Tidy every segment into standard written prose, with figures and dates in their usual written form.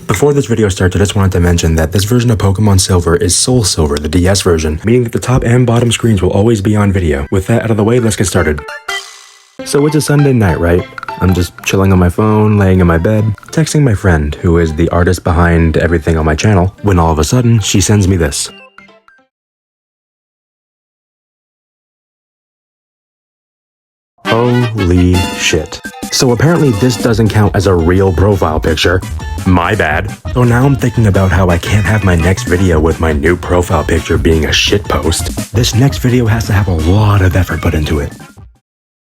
Before this video starts, I just wanted to mention that this version of Pokemon Silver is SoulSilver, the DS version, meaning that the top and bottom screens will always be on video. With that out of the way, let's get started. So it's a Sunday night, right? I'm just chilling on my phone, laying in my bed, texting my friend, who is the artist behind everything on my channel, when all of a sudden, she sends me this. Holy shit. So apparently this doesn't count as a real profile picture. My bad. So now I'm thinking about how I can't have my next video with my new profile picture being a shitpost. This next video has to have a lot of effort put into it.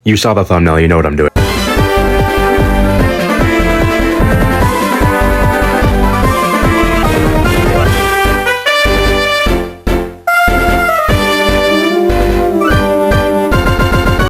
You saw the thumbnail, you know what I'm doing.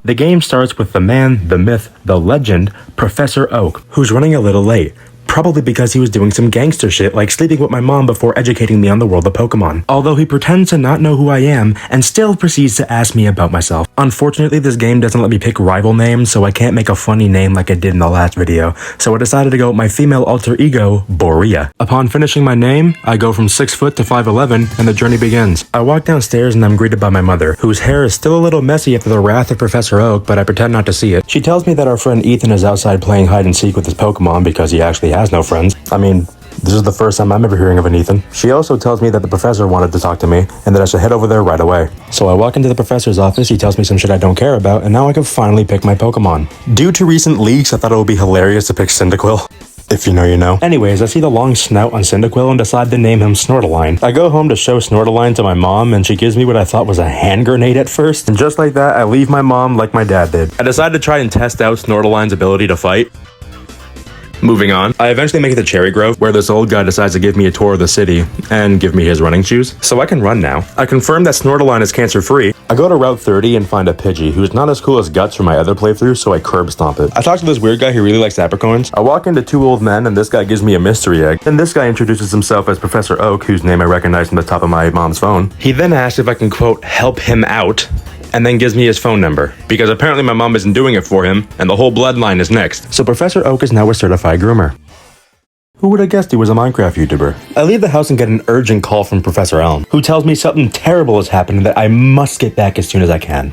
The game starts with the man, the myth, the legend, Professor Oak, who's running a little late. Probably because he was doing some gangster shit like sleeping with my mom before educating me on the world of Pokemon. Although he pretends to not know who I am and still proceeds to ask me about myself. Unfortunately, this game doesn't let me pick rival names, so I can't make a funny name like I did in the last video. So I decided to go with my female alter ego, Boreah. Upon finishing my name, I go from 6 foot to 5'11", and the journey begins. I walk downstairs and I'm greeted by my mother, whose hair is still a little messy after the wrath of Professor Oak, but I pretend not to see it. She tells me that our friend Ethan is outside playing hide and seek with his Pokemon because he actually has no friends. I mean, this is the first time I'm ever hearing of an Ethan. She also tells me that the professor wanted to talk to me and that I should head over there right away. So I walk into the professor's office, he tells me some shit I don't care about, and now I can finally pick my Pokemon. Due to recent leaks, I thought it would be hilarious to pick Cyndaquil. If you know, you know. Anyways, I see the long snout on Cyndaquil and decide to name him Snortline. I go home to show Snortline to my mom, and she gives me what I thought was a hand grenade at first. And just like that, I leave my mom like my dad did. I decide to try and test out Snortline's ability to fight. Moving on, I eventually make it to Cherry Grove, where this old guy decides to give me a tour of the city and give me his running shoes, so I can run now. I confirm that Snortline is cancer-free. I go to Route 30 and find a Pidgey, who's not as cool as Guts from my other playthrough, so I curb stomp it. I talk to this weird guy who really likes apricorns. I walk into two old men, and this guy gives me a mystery egg. Then this guy introduces himself as Professor Oak, whose name I recognize from the top of my mom's phone. He then asks if I can, quote, help him out, and then gives me his phone number, because apparently my mom isn't doing it for him, and the whole bloodline is next. So Professor Oak is now a certified groomer. Who would have guessed he was a Minecraft YouTuber? I leave the house and get an urgent call from Professor Elm, who tells me something terrible has happened and that I must get back as soon as I can.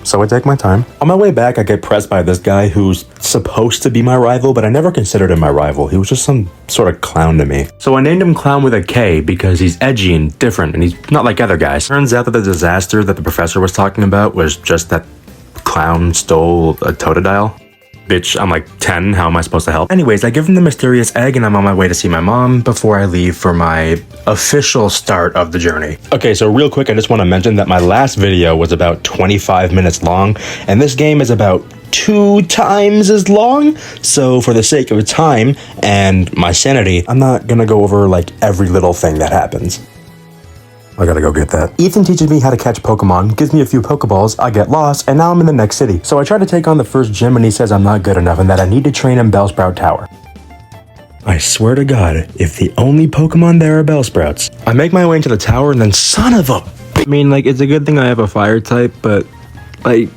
So I take my time. On my way back, I get pressed by this guy who's supposed to be my rival, but I never considered him my rival. He was just some sort of clown to me. So I named him Clown with a K because he's edgy and different, and he's not like other guys. Turns out that the disaster that the professor was talking about was just that Clown stole a Totodile. Bitch, I'm like 10, how am I supposed to help? Anyways, I give him the mysterious egg and I'm on my way to see my mom before I leave for my official start of the journey. Okay, so real quick, I just want to mention that my last video was about 25 minutes long, and this game is about 2 times as long. So for the sake of time and my sanity, I'm not gonna go over like every little thing that happens. I gotta go get that. Ethan teaches me how to catch Pokemon, gives me a few Pokeballs, I get lost, and now I'm in the next city. So I try to take on the first gym and he says I'm not good enough and that I need to train in Bellsprout Tower. I swear to God, if the only Pokemon there are Bellsprouts. I make my way into the tower and then son of a... I mean, like, it's a good thing I have a fire type, but, like,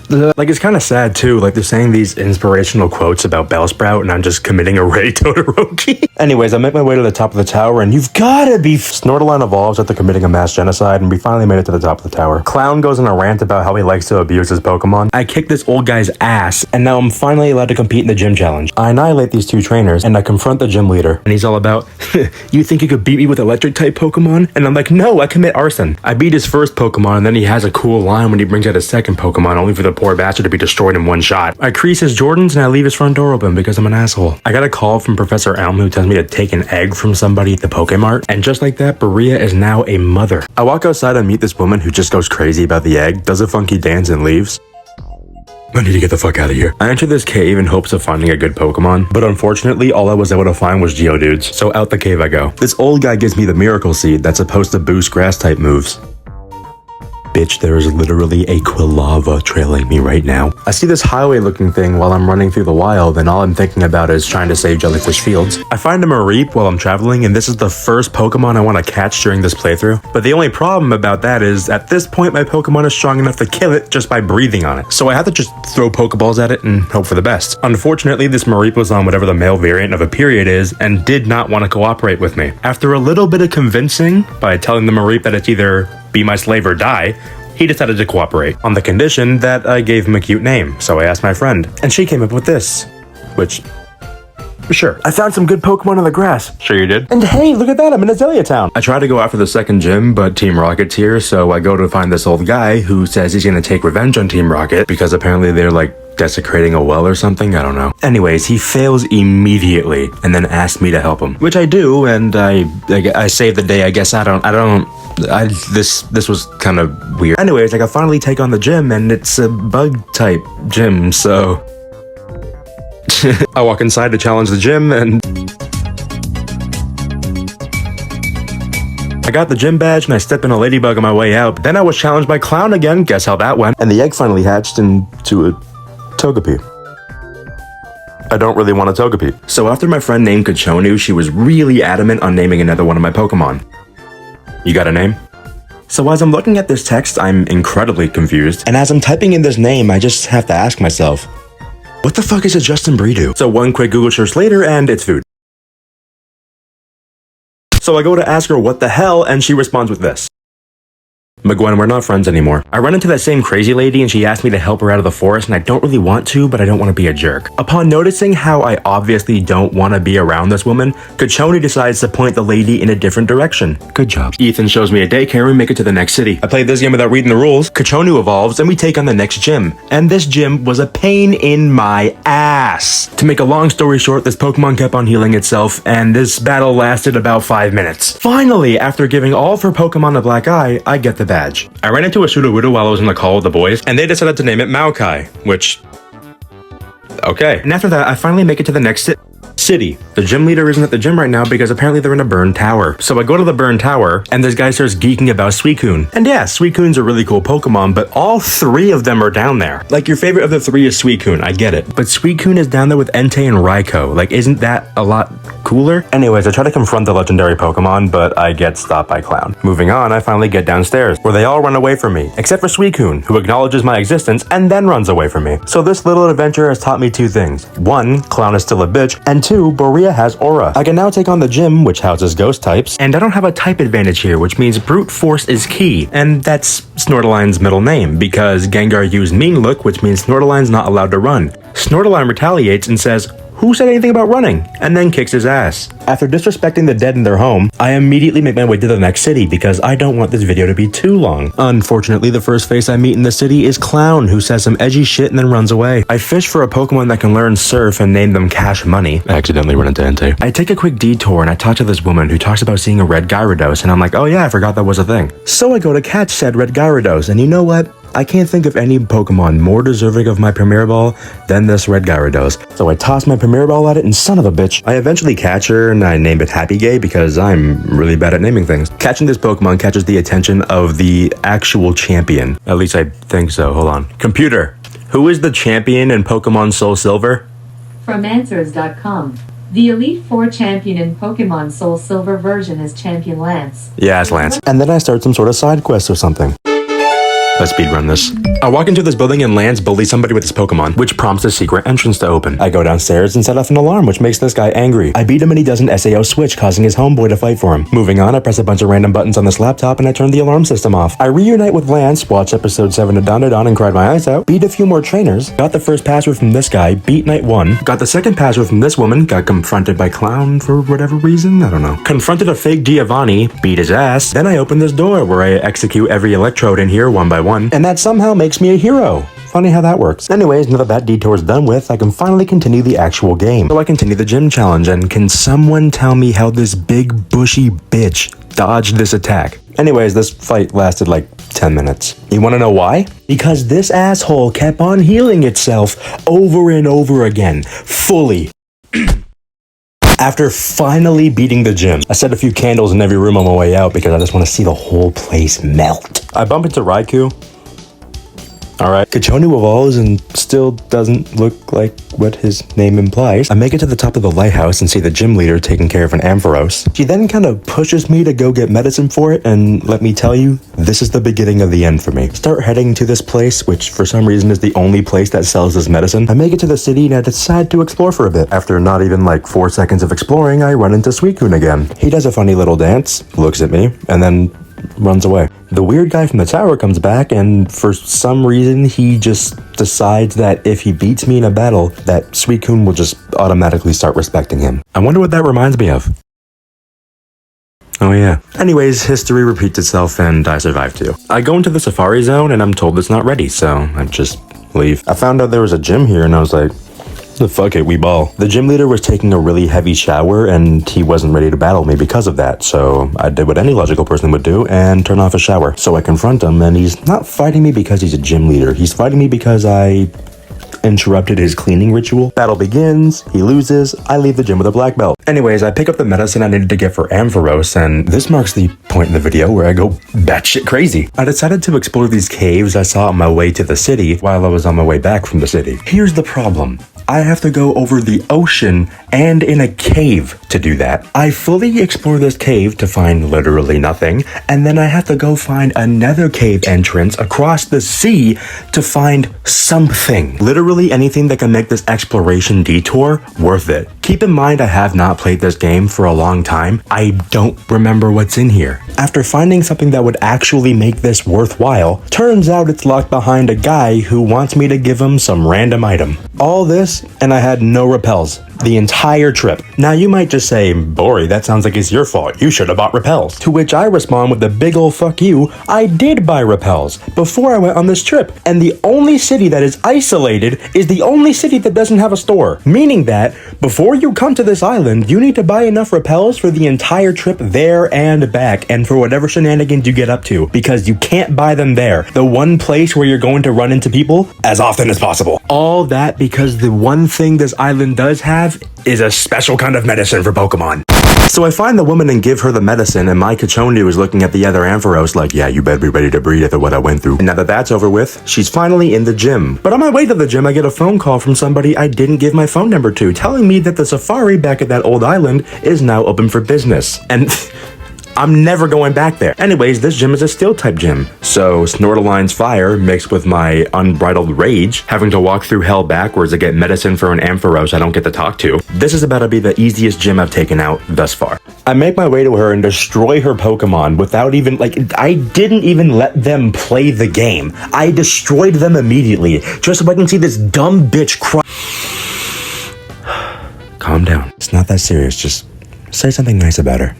it's kind of sad too, like they're saying these inspirational quotes about Bellsprout and I'm just committing a Ray Todoroki. Anyways, I make my way to the top of the tower and you've gotta be... Snortline evolves after committing a mass genocide and we finally made it to the top of the tower. Clown goes on a rant about how he likes to abuse his Pokemon. I kick this old guy's ass and now I'm finally allowed to compete in the gym challenge. I annihilate these 2 trainers and I confront the gym leader and he's all about, you think you could beat me with electric type Pokemon? And I'm like, no, I commit arson. I beat his first Pokemon and then he has a cool line when he brings out his second Pokemon, only for the poor bastard to be destroyed in one shot. I crease his Jordans and I leave his front door open because I'm an asshole. I got a call from Professor Elm who tells me to take an egg from somebody at the Pokemart, and just like that, Boreah is now a mother. I walk outside and meet this woman who just goes crazy about the egg, does a funky dance and leaves. I need to get the fuck out of here. I enter this cave in hopes of finding a good Pokemon, but unfortunately all I was able to find was Geodudes, so out the cave I go. This old guy gives me the Miracle Seed that's supposed to boost grass type moves. bitch, there is literally a Quilava trailing me right now. I see this highway looking thing while I'm running through the wild, and all I'm thinking about is trying to save jellyfish fields. I find a Mareep while I'm traveling, and this is the first Pokemon I want to catch during this playthrough. But the only problem about that is, at this point my Pokemon is strong enough to kill it just by breathing on it. So I have to just throw Pokeballs at it and hope for the best. Unfortunately, this Mareep was on whatever the male variant of a period is, and did not want to cooperate with me. After a little bit of convincing, by telling the Mareep that it's either be my slave or die, he decided to cooperate, on the condition that I gave him a cute name. So I asked my friend, and she came up with this, which, sure. I found some good Pokemon in the grass. Sure you did. And hey, look at that, I'm in Azalea Town. I tried to go after the second gym, but Team Rocket's here, so I go to find this old guy who says he's gonna take revenge on Team Rocket, because apparently they're like desecrating a well or something, I don't know. Anyways, he fails immediately, and then asks me to help him, which I do, and I save the day. I guess this was kind of weird. Anyways, I can finally take on the gym, and it's a bug type gym, so I walk inside to challenge the gym, and I got the gym badge, and I step in a ladybug on my way out. Then I was challenged by Clown again. Guess how that went? And the egg finally hatched into a Togepi. I don't really want a Togepi. So after my friend named Kachonu, she was really adamant on naming another one of my Pokemon. You got a name? So as I'm looking at this text, I'm incredibly confused. And as I'm typing in this name, I just have to ask myself, what the fuck is a Justin Breedo? So one quick Google search later, and it's food. So I go to ask her what the hell, and she responds with this. McGwen, we're not friends anymore. I run into that same crazy lady and she asked me to help her out of the forest, and I don't really want to, but I don't want to be a jerk. Upon noticing how I obviously don't want to be around this woman, Kachoni decides to point the lady in a different direction. Good job. Ethan shows me a daycare and we make it to the next city. I played this game without reading the rules. Kachonu evolves and we take on the next gym. And this gym was a pain in my ass. To make a long story short, this Pokemon kept on healing itself, and this battle lasted about 5 minutes. Finally, after giving all of her Pokemon a black eye, I get the badge. I ran into a Sudowoodo while I was in the call with the boys, and they decided to name it Maokai, which, okay. And after that, I finally make it to the next city. The gym leader isn't at the gym right now because apparently they're in a burned tower. So I go to the burned tower, and this guy starts geeking about Suicune. And yeah, Suicune's a really cool Pokemon, but all 3 of them are down there. Like, your favorite of the 3 is Suicune, I get it. But Suicune is down there with Entei and Raikou. Like, isn't that a lot cooler? Anyways, I try to confront the legendary Pokemon, but I get stopped by Clown. Moving on, I finally get downstairs, where they all run away from me, except for Suicune, who acknowledges my existence and then runs away from me. So this little adventure has taught me 2 things. 1, Clown is still a bitch, and 2, Boreah has aura. I can now take on the gym, which houses ghost types, and I don't have a type advantage here, which means brute force is key, and that's Snortaline's middle name, because Gengar used Mean Look, which means Snortaline's not allowed to run. Snortaline retaliates and says, "Who said anything about running?" and then kicks his ass. After disrespecting the dead in their home, I immediately make my way to the next city because I don't want this video to be too long. Unfortunately, the first face I meet in the city is Clown, who says some edgy shit and then runs away. I fish for a Pokemon that can learn Surf and name them Cash Money. I accidentally run into Entei. I take a quick detour and I talk to this woman who talks about seeing a red Gyarados, and I'm like, oh yeah, I forgot that was a thing. So I go to catch said red Gyarados, and you know what? I can't think of any Pokemon more deserving of my Premier Ball than this red Gyarados. So I toss my Premier Ball at it, and son of a bitch, I eventually catch her and I name it Happy Gay because I'm really bad at naming things. Catching this Pokemon catches the attention of the actual champion. At least I think so. Hold on. Computer, who is the champion in Pokemon SoulSilver? From Answers.com. The Elite Four champion in Pokemon SoulSilver version is Champion Lance. Yeah, it's Lance. And then I start some sort of side quest or something. Let's speedrun this. I walk into this building and Lance bullies somebody with his Pokemon, which prompts a secret entrance to open. I go downstairs and set off an alarm, which makes this guy angry. I beat him and he doesn't SAO switch, causing his homeboy to fight for him. Moving on, I press a bunch of random buttons on this laptop and I turn the alarm system off. I reunite with Lance, watch episode 7 of Dandadan and cried my eyes out, beat a few more trainers, got the first password from this guy, beat night 1, got the second password from this woman, got confronted by Clown for whatever reason, I don't know. Confronted a fake Giovanni, beat his ass, then I open this door where I execute every electrode in here one by one, and that somehow makes me a hero. Funny how that works. Anyways, now that detour is done with, I can finally continue the actual game. So I continue the gym challenge, and can someone tell me how this big bushy bitch dodged this attack? Anyways, this fight lasted like 10 minutes. You wanna know why? Because this asshole kept on healing itself over and over again, fully. After finally beating the gym, I set a few candles in every room on my way out because I just want to see the whole place melt. I bump into Raikou. Alright, Kachonu evolves and still doesn't look like what his name implies. I make it to the top of the lighthouse and see the gym leader taking care of an Ampharos. She then kind of pushes me to go get medicine for it, and let me tell you, this is the beginning of the end for me. Start heading to this place, which for some reason is the only place that sells this medicine. I make it to the city and I decide to explore for a bit. After not even like 4 seconds of exploring, I run into Suicune again. He does a funny little dance, looks at me, and then runs away. The weird guy from the tower comes back, and for some reason he just decides that if he beats me in a battle, that Suicune will just automatically start respecting him. I wonder what that reminds me of. Oh yeah. Anyways, history repeats itself and I survive too. I go into the safari zone and I'm told it's not ready, so I just leave. I found out there was a gym here and I was like, fuck it, we ball. The gym leader was taking a really heavy shower and he wasn't ready to battle me because of that, so I did what any logical person would do and turn off his shower. So I confront him and he's not fighting me because he's a gym leader. He's fighting me because I interrupted his cleaning ritual. Battle begins, he loses, I leave the gym with a black belt. Anyways, I pick up the medicine I needed to get for Ampharos, and this marks the point in the video where I go batshit crazy. I decided to explore these caves I saw on my way to the city while I was on my way back from the city. Here's the problem. I have to go over the ocean and in a cave to do that. I fully explore this cave to find literally nothing, and then I have to go find another cave entrance across the sea to find something. Literally anything that can make this exploration detour worth it. Keep in mind I have not played this game for a long time. I don't remember what's in here. After finding something that would actually make this worthwhile, turns out it's locked behind a guy who wants me to give him some random item. All this, and I had no repels the entire trip. Now you might just say, Borey, that sounds like it's your fault. You should have bought repels. To which I respond with the big ol' fuck you, I did buy repels before I went on this trip. And the only city that is isolated is the only city that doesn't have a store. Meaning that before you come to this island, you need to buy enough repels for the entire trip there and back, and for whatever shenanigans you get up to, because you can't buy them there. The one place where you're going to run into people as often as possible. All that because the one thing this island does have is a special kind of medicine for Pokemon. So I find the woman and give her the medicine, and my Kachonu is looking at the other Ampharos like, yeah, you better be ready to breathe after what I went through. And now that that's over with, she's finally in the gym. But on my way to the gym, I get a phone call from somebody I didn't give my phone number to, telling me that the safari back at that old island is now open for business. And I'm never going back there. Anyways, this gym is a steel type gym. So Snortaline's fire mixed with my unbridled rage, having to walk through hell backwards to get medicine for an Ampharos I don't get to talk to. This is about to be the easiest gym I've taken out thus far. I make my way to her and destroy her Pokemon without even, I didn't even let them play the game. I destroyed them immediately, just so I can see this dumb bitch cry. Calm down. It's not that serious, just say something nice about her.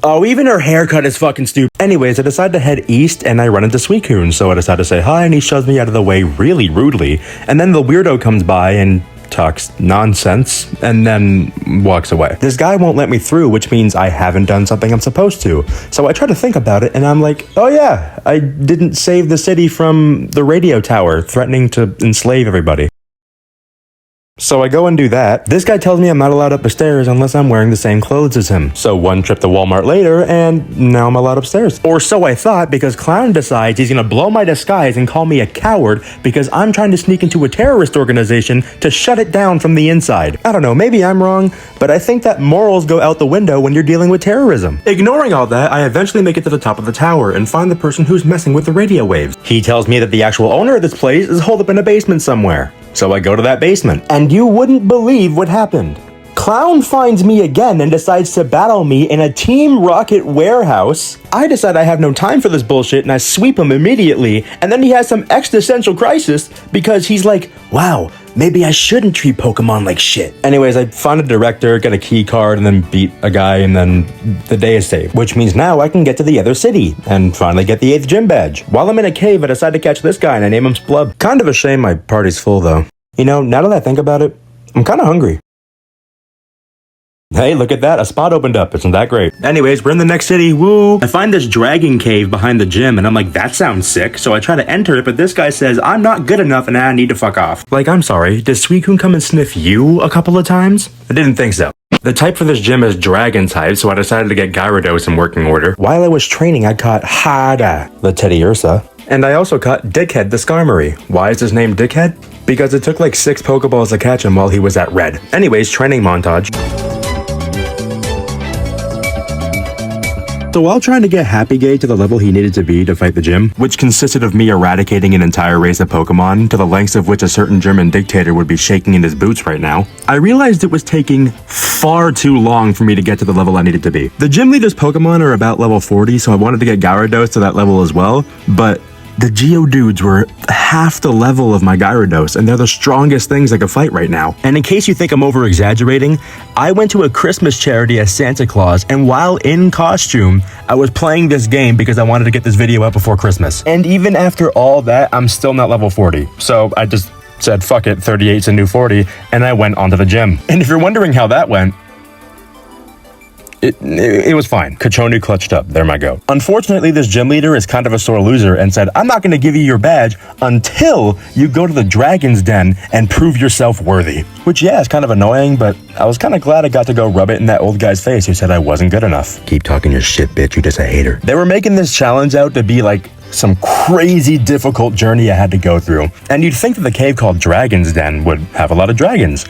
Oh, even her haircut is fucking stupid. Anyways, I decide to head east and I run into Suicune, so I decide to say hi and he shoves me out of the way really rudely. And then the weirdo comes by and talks nonsense and then walks away. This guy won't let me through, which means I haven't done something I'm supposed to. So I try to think about it and I'm like, oh yeah, I didn't save the city from the radio tower threatening to enslave everybody. So I go and do that. This guy tells me I'm not allowed up the stairs unless I'm wearing the same clothes as him. So one trip to Walmart later, and now I'm allowed upstairs. Or so I thought, because Clown decides he's gonna blow my disguise and call me a coward because I'm trying to sneak into a terrorist organization to shut it down from the inside. I don't know, maybe I'm wrong, but I think that morals go out the window when you're dealing with terrorism. Ignoring all that, I eventually make it to the top of the tower and find the person who's messing with the radio waves. He tells me that the actual owner of this place is holed up in a basement somewhere. So I go to that basement, and you wouldn't believe what happened. Clown finds me again and decides to battle me in a Team Rocket warehouse. I decide I have no time for this bullshit and I sweep him immediately, and then he has some existential crisis because he's like, wow, maybe I shouldn't treat Pokemon like shit. Anyways, I find a director, get a key card, and then beat a guy, and then the day is saved. Which means now I can get to the other city and finally get the 8th gym badge. While I'm in a cave, I decide to catch this guy and I name him Splub. Kind of a shame my party's full though. You know, now that I think about it, I'm kind of hungry. Hey, look at that, a spot opened up, isn't that great? Anyways, we're in the next city, woo! I find this dragon cave behind the gym, and I'm like, that sounds sick, so I try to enter it, but this guy says, I'm not good enough and I need to fuck off. Like, I'm sorry, did Suicune come and sniff you a couple of times? I didn't think so. The type for this gym is Dragon type, so I decided to get Gyarados in working order. While I was training, I caught Hada, the Teddy Ursa. And I also caught Dickhead the Skarmory. Why is his name Dickhead? Because it took like 6 Pokeballs to catch him while he was at red. Anyways, training montage. So while trying to get Happy Gay to the level he needed to be to fight the gym, which consisted of me eradicating an entire race of Pokemon to the lengths of which a certain German dictator would be shaking in his boots right now, I realized it was taking far too long for me to get to the level I needed to be. The gym leader's Pokemon are about level 40, so I wanted to get Gyarados to that level as well, but the Geodudes were half the level of my Gyarados, and they're the strongest things I could fight right now. And in case you think I'm over-exaggerating, I went to a Christmas charity as Santa Claus, and while in costume, I was playing this game because I wanted to get this video out before Christmas. And even after all that, I'm still not level 40. So I just said, fuck it, 38's a new 40, and I went onto the gym. And if you're wondering how that went, it was fine. Kachonu clutched up. There my go. Unfortunately, this gym leader is kind of a sore loser and said, I'm not going to give you your badge until you go to the Dragon's Den and prove yourself worthy. Which, yeah, is kind of annoying, but I was kind of glad I got to go rub it in that old guy's face who said I wasn't good enough. Keep talking your shit, bitch. You just a hater. They were making this challenge out to be like some crazy difficult journey I had to go through. And you'd think that the cave called Dragon's Den would have a lot of dragons.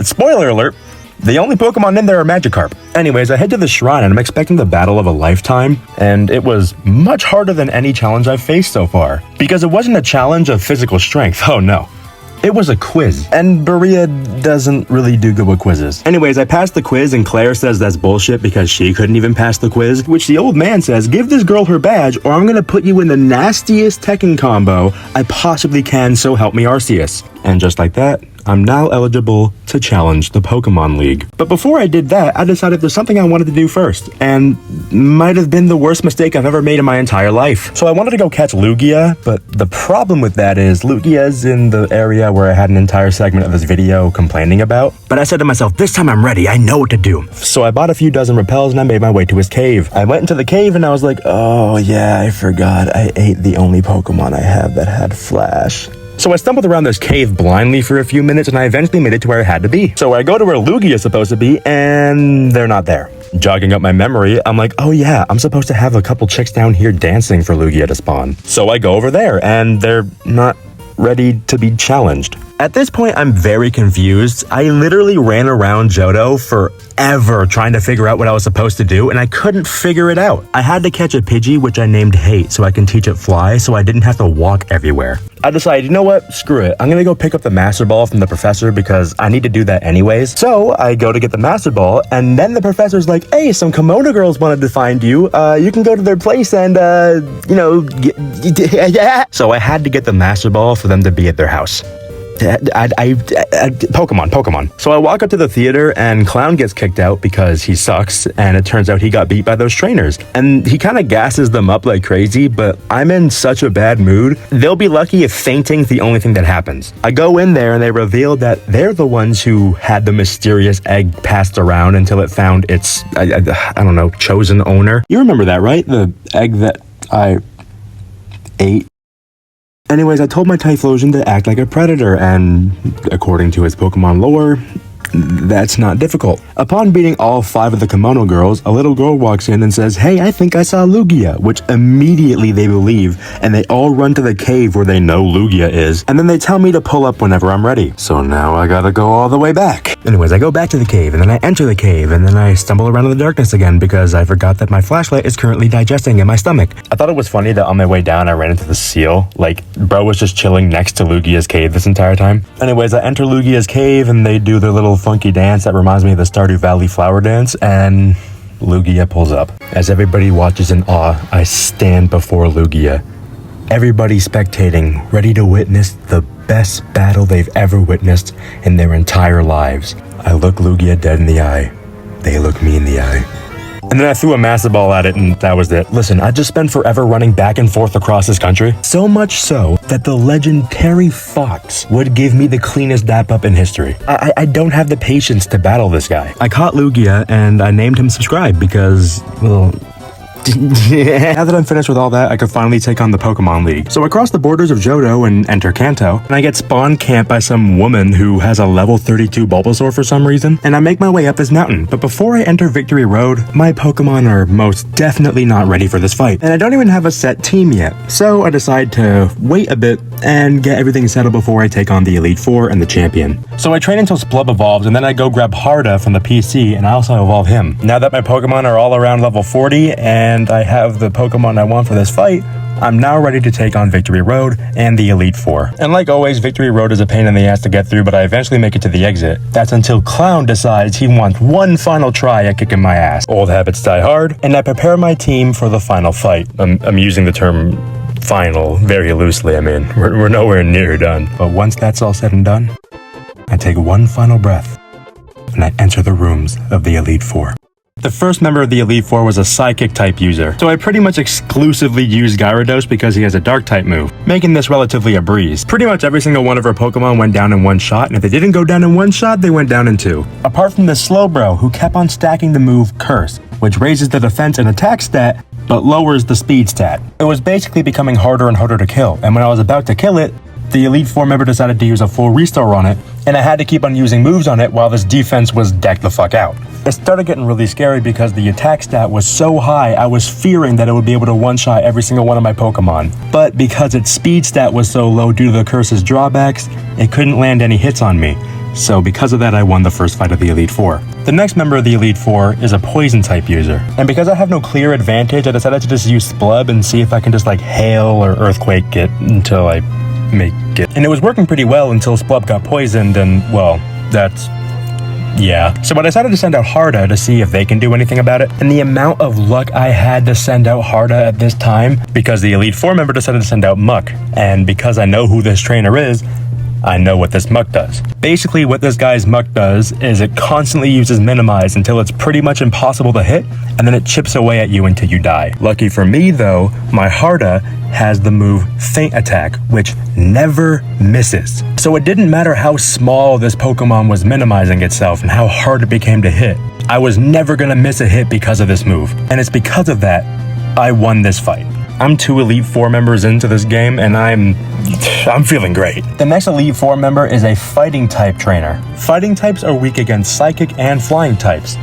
Spoiler alert. The only Pokemon in there are Magikarp. Anyways, I head to the shrine and I'm expecting the battle of a lifetime, and it was much harder than any challenge I've faced so far. Because it wasn't a challenge of physical strength, oh no. It was a quiz, and Boreah doesn't really do good with quizzes. Anyways, I passed the quiz and Claire says that's bullshit because she couldn't even pass the quiz, which the old man says, give this girl her badge or I'm gonna put you in the nastiest Tekken combo I possibly can, so help me Arceus. And just like that, I'm now eligible to challenge the Pokemon League. But before I did that, I decided there's something I wanted to do first, and might have been the worst mistake I've ever made in my entire life. So I wanted to go catch Lugia, but the problem with that is Lugia's in the area where I had an entire segment of this video complaining about. But I said to myself, this time I'm ready, I know what to do. So I bought a few dozen repels and I made my way to his cave. I went into the cave and I was like, oh yeah, I forgot I ate the only Pokemon I have that had Flash. So I stumbled around this cave blindly for a few minutes and I eventually made it to where I had to be. So I go to where Lugia is supposed to be and they're not there. Jogging up my memory, I'm like, oh yeah, I'm supposed to have a couple chicks down here dancing for Lugia to spawn. So I go over there and they're not ready to be challenged. At this point, I'm very confused. I literally ran around Johto forever trying to figure out what I was supposed to do, and I couldn't figure it out. I had to catch a Pidgey, which I named Hate, so I can teach it Fly, so I didn't have to walk everywhere. I decided, you know what? Screw it. I'm gonna go pick up the Master Ball from the professor because I need to do that anyways. So I go to get the Master Ball, and then the professor's like, hey, some Komodo girls wanted to find you. You can go to their place and, yeah. So I had to get the Master Ball for them to be at their house. Pokemon. So I walk up to the theater and Clown gets kicked out because he sucks, and it turns out he got beat by those trainers. And he kind of gasses them up like crazy, but I'm in such a bad mood. They'll be lucky if fainting's the only thing that happens. I go in there and they reveal that they're the ones who had the mysterious egg passed around until it found its, I don't know, chosen owner. You remember that, right? The egg that I ate. Anyways, I told my Typhlosion to act like a predator, and according to his Pokemon lore, that's not difficult. Upon beating all 5 of the Kimono girls, a little girl walks in and says, hey, I think I saw Lugia, which immediately they believe, and they all run to the cave where they know Lugia is, and then they tell me to pull up whenever I'm ready. So now I gotta go all the way back. Anyways, I go back to the cave, and then I enter the cave, and then I stumble around in the darkness again because I forgot that my flashlight is currently digesting in my stomach. I thought it was funny that on my way down I ran into the seal. Like, bro was just chilling next to Lugia's cave this entire time. Anyways, I enter Lugia's cave, and they do their little funky dance that reminds me of the Stardew Valley flower dance, and Lugia pulls up. As everybody watches in awe, I stand before Lugia. Everybody spectating, ready to witness the best battle they've ever witnessed in their entire lives. I look Lugia dead in the eye. They look me in the eye. And then I threw a Master Ball at it, and that was it. Listen, I just spent forever running back and forth across this country. So much so that the legendary Fox would give me the cleanest dap up in history. I don't have the patience to battle this guy. I caught Lugia, and I named him Subscribe because, well, Now that I'm finished with all that, I could finally take on the Pokemon League. So I cross the borders of Johto and enter Kanto, and I get spawn camped by some woman who has a level 32 Bulbasaur for some reason, and I make my way up this mountain. But before I enter Victory Road, my Pokemon are most definitely not ready for this fight, and I don't even have a set team yet. So I decide to wait a bit and get everything settled before I take on the Elite Four and the champion. So I train until Splub evolves, and then I go grab Harda from the PC, and I also evolve him. Now that my Pokemon are all around level 40, and I have the Pokemon I want for this fight, I'm now ready to take on Victory Road and the Elite Four. And like always, Victory Road is a pain in the ass to get through, but I eventually make it to the exit. That's until Clown decides he wants one final try at kicking my ass. Old habits die hard, and I prepare my team for the final fight. I'm using the term final very loosely. I mean, we're nowhere near done. But once that's all said and done, I take one final breath, and I enter the rooms of the Elite Four. The first member of the Elite Four was a Psychic type user, so I pretty much exclusively used Gyarados because he has a Dark type move, making this relatively a breeze. Pretty much every single one of our Pokemon went down in one shot, and if they didn't go down in one shot, they went down in two. Apart from the Slowbro, who kept on stacking the move Curse, which raises the defense and attack stat, but lowers the speed stat. It was basically becoming harder and harder to kill, and when I was about to kill it, the Elite Four member decided to use a full restore on it, and I had to keep on using moves on it while this defense was decked the fuck out. It started getting really scary because the attack stat was so high, I was fearing that it would be able to one-shot every single one of my Pokemon. But because its speed stat was so low due to the Curse's drawbacks, it couldn't land any hits on me. So because of that, I won the first fight of the Elite Four. The next member of the Elite Four is a Poison type user. And because I have no clear advantage, I decided to just use Splub and see if I can just like Hail or Earthquake it until I make it. And it was working pretty well until Splub got poisoned, and well, that's... yeah. So I decided to send out Harda to see if they can do anything about it. And the amount of luck I had to send out Harda at this time, because the Elite Four member decided to send out Muck. And because I know who this trainer is, I know what this Muck does. Basically, what this guy's Muck does is it constantly uses Minimize until it's pretty much impossible to hit, and then it chips away at you until you die. Lucky for me, though, my Harda has the move Feint Attack, which never misses. So it didn't matter how small this Pokemon was minimizing itself and how hard it became to hit. I was never gonna miss a hit because of this move. And it's because of that, I won this fight. I'm 2 Elite Four members into this game, and I'm feeling great. The next Elite Four member is a Fighting type trainer. Fighting types are weak against Psychic and Flying types.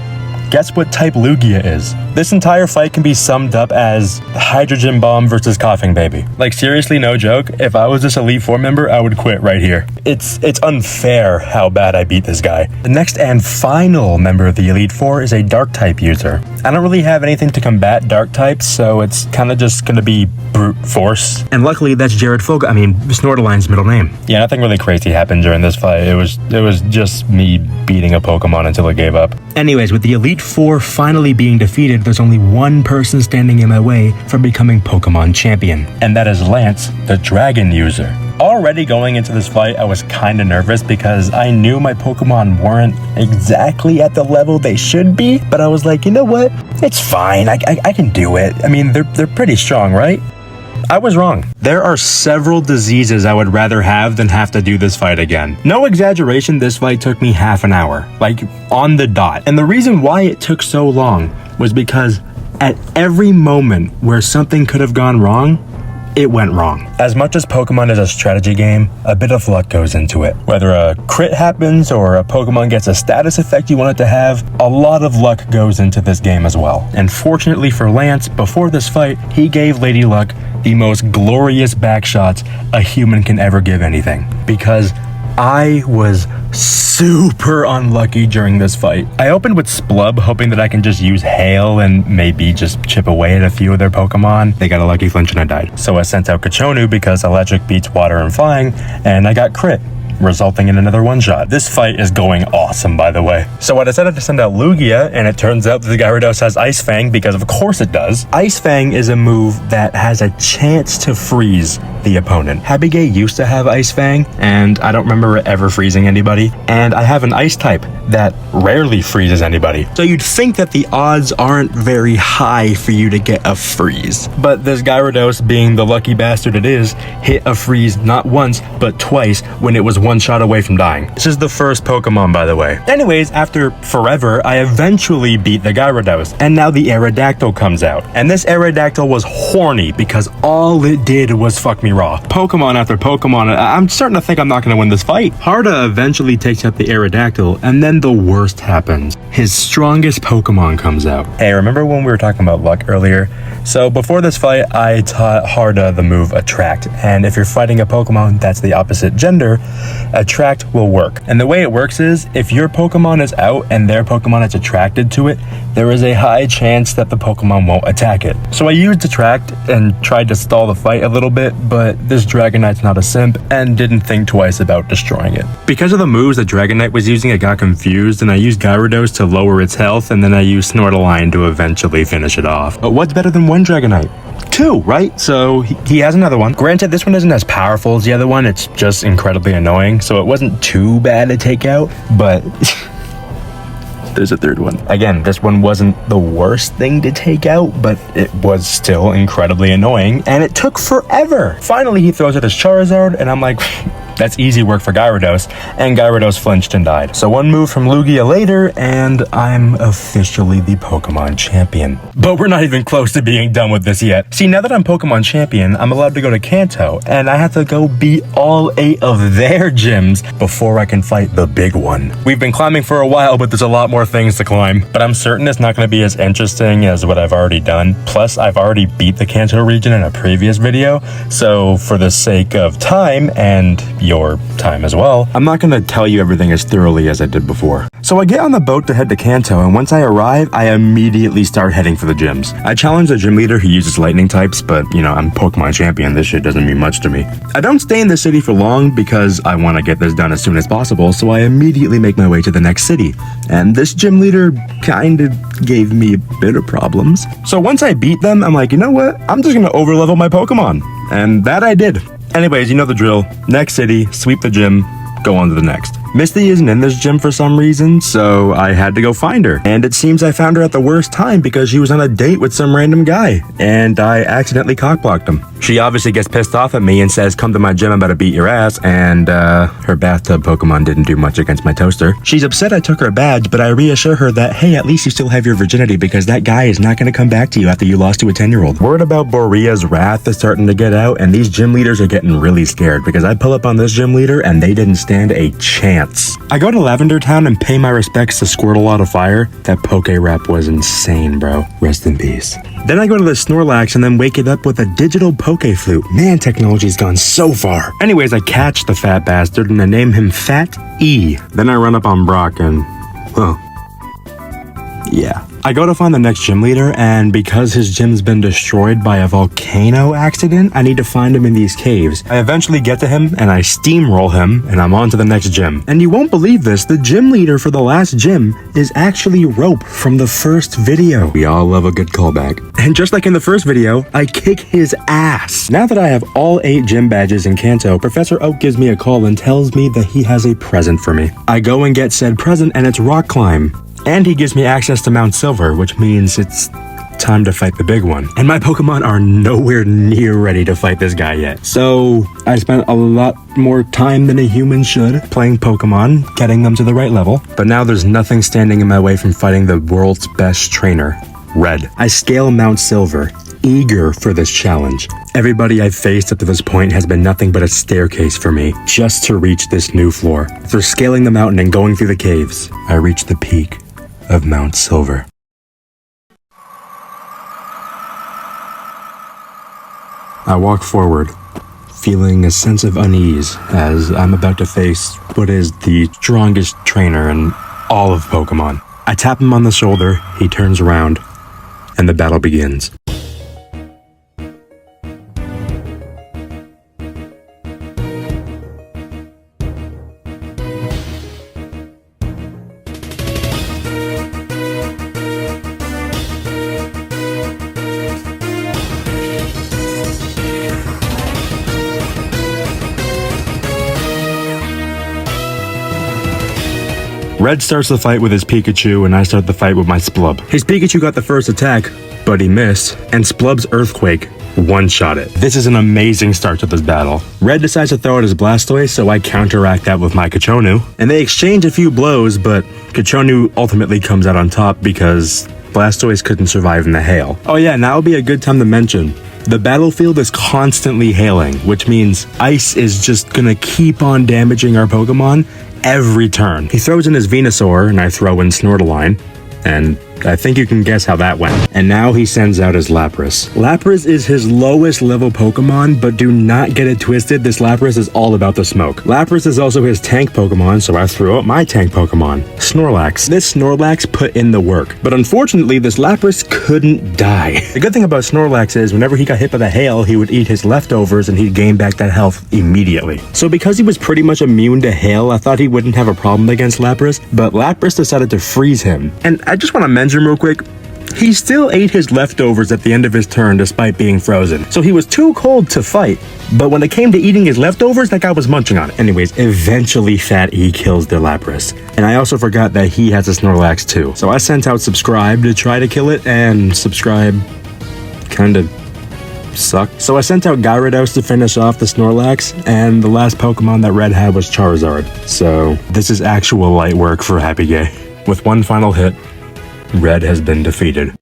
Guess what type Lugia is? This entire fight can be summed up as Hydrogen Bomb versus Coughing Baby. Like seriously, no joke, if I was this Elite Four member, I would quit right here. It's unfair how bad I beat this guy. The next and final member of the Elite Four is a Dark type user. I don't really have anything to combat Dark types, so it's kind of just gonna be brute force. And luckily that's Snortaline's middle name. Yeah, nothing really crazy happened during this fight. It was just me beating a Pokemon until it gave up. Anyways, with the Elite Four finally being defeated, there's only one person standing in my way from becoming Pokemon champion, and that is Lance, the Dragon user. Already going into this fight, I was kinda nervous because I knew my Pokemon weren't exactly at the level they should be, but I was like, you know what? It's fine, I can do it. I mean, they're pretty strong, right? I was wrong. There are several diseases I would rather have than have to do this fight again. No exaggeration, this fight took me half an hour, like on the dot. And the reason why it took so long was because at every moment where something could have gone wrong, it went wrong. As much as Pokemon is a strategy game, a bit of luck goes into it. Whether a crit happens or a Pokemon gets a status effect you want it to have, a lot of luck goes into this game as well. And fortunately for Lance, before this fight, he gave Lady Luck the most glorious backshots a human can ever give anything. Because I was super unlucky during this fight. I opened with Splub, hoping that I can just use Hail and maybe just chip away at a few of their Pokemon. They got a lucky flinch and I died. So I sent out Kachonu because Electric beats Water and Flying, and I got crit, resulting in another one-shot. This fight is going awesome, by the way. So I decided to send out Lugia, and it turns out that the Gyarados has Ice Fang because of course it does. Ice Fang is a move that has a chance to freeze the opponent. Habigay used to have Ice Fang, and I don't remember it ever freezing anybody. And I have an Ice type that rarely freezes anybody. So you'd think that the odds aren't very high for you to get a freeze. But this Gyarados, being the lucky bastard it is, hit a freeze not once, but twice when it was one shot away from dying. This is the first Pokemon, by the way. Anyways, after forever, I eventually beat the Gyarados, and now the Aerodactyl comes out. And this Aerodactyl was horny because all it did was fuck me raw. Pokemon after Pokemon, I'm starting to think I'm not gonna win this fight. Harda eventually takes out the Aerodactyl, and then the worst happens. His strongest Pokemon comes out. Hey, remember when we were talking about luck earlier? So before this fight, I taught Harda the move Attract, and if you're fighting a Pokemon that's the opposite gender, Attract will work. And the way it works is, if your Pokemon is out and their Pokemon is attracted to it, there is a high chance that the Pokemon won't attack it. So I used Attract and tried to stall the fight a little bit, but this Dragonite's not a simp and didn't think twice about destroying it. Because of the moves that Dragonite was using, I got confused and I used Gyarados to lower its health, and then I used Snortline to eventually finish it off. But what's better than one Dragonite? Two, right? So he has another one. Granted, this one isn't as powerful as the other one, it's just incredibly annoying, so it wasn't too bad to take out, but there's a third one. Again, this one wasn't the worst thing to take out, but it was still incredibly annoying, and it took forever. Finally, he throws out his Charizard, and I'm like, that's easy work for Gyarados, and Gyarados flinched and died. So one move from Lugia later, and I'm officially the Pokemon champion. But we're not even close to being done with this yet. See, now that I'm Pokemon champion, I'm allowed to go to Kanto, and I have to go beat all 8 of their gyms before I can fight the big one. We've been climbing for a while, but there's a lot more things to climb. But I'm certain it's not going to be as interesting as what I've already done. Plus, I've already beat the Kanto region in a previous video, so for the sake of time and your time as well, I'm not going to tell you everything as thoroughly as I did before. So I get on the boat to head to Kanto, and once I arrive, I immediately start heading for the gyms. I challenge the gym leader who uses lightning types, but you know, I'm Pokemon champion, this shit doesn't mean much to me. I don't stay in the city for long because I want to get this done as soon as possible, so I immediately make my way to the next city. And this gym leader kinda gave me a bit of problems. So once I beat them, I'm like, you know what? I'm just gonna overlevel my Pokemon. And that I did. Anyways, you know the drill. Next city, sweep the gym, go on to the next. Misty isn't in this gym for some reason, so I had to go find her. And it seems I found her at the worst time because she was on a date with some random guy, and I accidentally cockblocked him. She obviously gets pissed off at me and says, come to my gym, I'm about to beat your ass, and her bathtub Pokemon didn't do much against my toaster. She's upset I took her badge, but I reassure her that, hey, at least you still have your virginity because that guy is not going to come back to you after you lost to a 10-year-old. Word about Boreah's wrath is starting to get out, and these gym leaders are getting really scared because I pull up on this gym leader and they didn't stand a chance. I go to Lavender Town and pay my respects to Squirtle Out of Fire. That Poke Rap was insane, bro. Rest in peace. Then I go to the Snorlax and then wake it up with a digital Poke Flute. Man, technology's gone so far. Anyways, I catch the fat bastard and I name him Fat E. Then I run up on Brock and, well, yeah. I go to find the next gym leader, and because his gym's been destroyed by a volcano accident, I need to find him in these caves. I eventually get to him, and I steamroll him, and I'm on to the next gym. And you won't believe this, the gym leader for the last gym is actually Rope from the first video. We all love a good callback. And just like in the first video, I kick his ass. Now that I have all 8 gym badges in Kanto, Professor Oak gives me a call and tells me that he has a present for me. I go and get said present, and it's Rock Climb. And he gives me access to Mount Silver, which means it's time to fight the big one. And my Pokemon are nowhere near ready to fight this guy yet. So I spent a lot more time than a human should playing Pokemon, getting them to the right level. But now there's nothing standing in my way from fighting the world's best trainer, Red. I scale Mount Silver, eager for this challenge. Everybody I've faced up to this point has been nothing but a staircase for me, just to reach this new floor. Through scaling the mountain and going through the caves, I reach the peak of Mount Silver. I walk forward, feeling a sense of unease as I'm about to face what is the strongest trainer in all of Pokemon. I tap him on the shoulder, he turns around, and the battle begins. Red starts the fight with his Pikachu, and I start the fight with my Splub. His Pikachu got the first attack, but he missed, and Splub's Earthquake one-shot it. This is an amazing start to this battle. Red decides to throw out his Blastoise, so I counteract that with my Kachonu, and they exchange a few blows, but Kachonu ultimately comes out on top because Blastoise couldn't survive in the hail. Oh yeah, now would be a good time to mention, the battlefield is constantly hailing, which means ice is just gonna keep on damaging our Pokemon every turn. He throws in his Venusaur, and I throw in Snortline, and I think you can guess how that went. And now he sends out his Lapras. Lapras is his lowest level Pokemon, but do not get it twisted, this Lapras is all about the smoke. Lapras is also his tank Pokemon, so I threw out my tank Pokemon, Snorlax. This Snorlax put in the work, but unfortunately this Lapras couldn't die. The good thing about Snorlax is whenever he got hit by the hail, he would eat his leftovers and he'd gain back that health immediately. So because he was pretty much immune to hail, I thought he wouldn't have a problem against Lapras, but Lapras decided to freeze him. And I just want to mention real quick, he still ate his leftovers at the end of his turn despite being frozen. So he was too cold to fight, but when it came to eating his leftovers, that guy was munching on it. Anyways, eventually Fat E kills their Lapras. And I also forgot that he has a Snorlax too. So I sent out Subscribe to try to kill it, and Subscribe kinda sucked. So I sent out Gyarados to finish off the Snorlax, and the last Pokemon that Red had was Charizard. So this is actual light work for Happy Gay. With one final hit, Red has been defeated.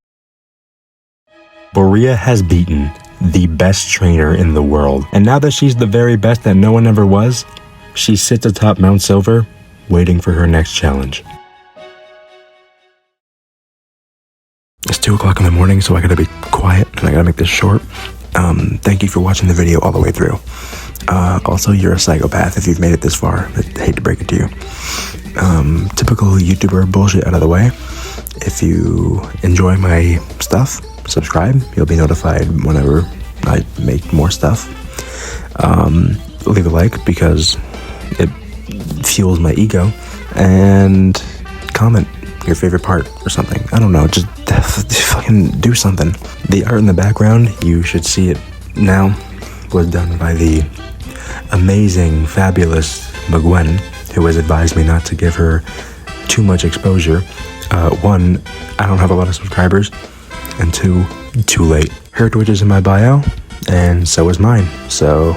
Boreah has beaten the best trainer in the world, and now that she's the very best that no one ever was, she sits atop Mount Silver, waiting for her next challenge. It's 2 o'clock in the morning, so I gotta be quiet, and I gotta make this short. Thank you for watching the video all the way through. Also, you're a psychopath if you've made it this far. I hate to break it to you. Typical YouTuber bullshit out of the way. If you enjoy my stuff, subscribe. You'll be notified whenever I make more stuff. Leave a like because it fuels my ego. And comment your favorite part or something. I don't know, just fucking do something. The art in the background, you should see it now, was done by the amazing, fabulous Magwen, who has advised me not to give her too much exposure. One, I don't have a lot of subscribers, and two, too late. Her Twitch is in my bio, and so is mine, so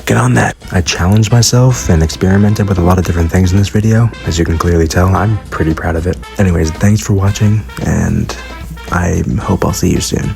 get on that. I challenged myself and experimented with a lot of different things in this video. As you can clearly tell, I'm pretty proud of it. Anyways, thanks for watching, and I hope I'll see you soon.